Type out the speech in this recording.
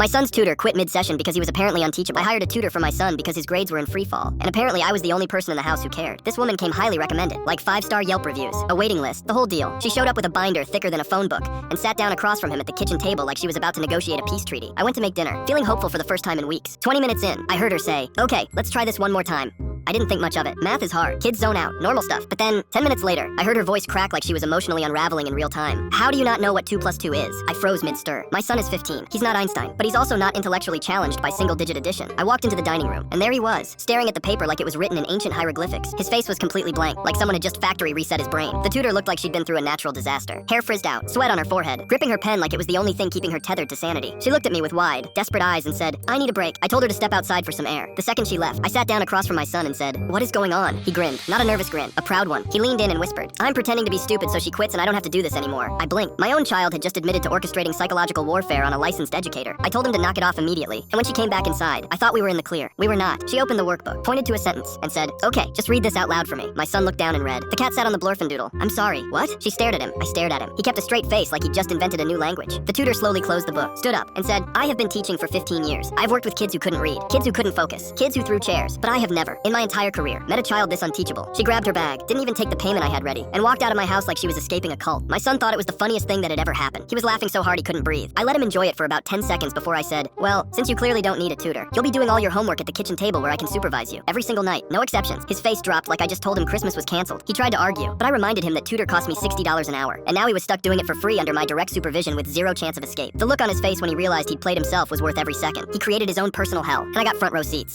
My son's tutor quit mid-session because he was apparently unteachable. I hired a tutor for my son because his grades were in free fall, and apparently I was the only person in the house who cared. This woman came highly recommended, like 5-star Yelp reviews, a waiting list, the whole deal. She showed up with a binder thicker than a phone book and sat down across from him at the kitchen table like she was about to negotiate a peace treaty. I went to make dinner, feeling hopeful for the first time in weeks. 20 minutes in, I heard her say, "Okay, let's try this one more time." I didn't think much of it. Math is hard. Kids zone out. Normal stuff. But then, 10 minutes later, I heard her voice crack like she was emotionally unraveling in real time. "How do you not know what 2 plus 2 is?" I froze mid-stir. My son is 15. He's not Einstein, but he's also not intellectually challenged by single-digit addition. I walked into the dining room, and there he was, staring at the paper like it was written in ancient hieroglyphics. His face was completely blank, like someone had just factory reset his brain. The tutor looked like she'd been through a natural disaster. Hair frizzed out, sweat on her forehead, gripping her pen like it was the only thing keeping her tethered to sanity. She looked at me with wide, desperate eyes and said, "I need a break." I told her to step outside for some air. The second she left, I sat down across from my son and said, "What is going on?" He grinned, not a nervous grin, a proud one. He leaned in and whispered, "I'm pretending to be stupid so she quits and I don't have to do this anymore." I blinked. My own child had just admitted to orchestrating psychological warfare on a licensed educator. I told him to knock it off immediately, and when she came back inside, I thought we were in the clear. We were not. She opened the workbook, pointed to a sentence, and said, "Okay, just read this out loud for me." My son looked down and read, "The cat sat on the blorfendoodle." "I'm sorry, what?" She stared at him. I stared at him. He kept a straight face like he'd just invented a new language. The tutor slowly closed the book, stood up, and said, "I have been teaching for 15 years. I've worked with kids who couldn't read, kids who couldn't focus, kids who threw chairs, but I have never, in my entire career, met a child this unteachable." She grabbed her bag, didn't even take the payment I had ready, and walked out of my house like she was escaping a cult. My son thought it was the funniest thing that had ever happened. He was laughing so hard he couldn't breathe. I let him enjoy it for about 10 seconds before I said, "Well, since you clearly don't need a tutor, you'll be doing all your homework at the kitchen table where I can supervise you. Every single night, no exceptions." His face dropped like I just told him Christmas was canceled. He tried to argue, but I reminded him that tutor cost me $60 an hour, and now he was stuck doing it for free under my direct supervision with zero chance of escape. The look on his face when he realized he'd played himself was worth every second. He created his own personal hell, and I got front row seats.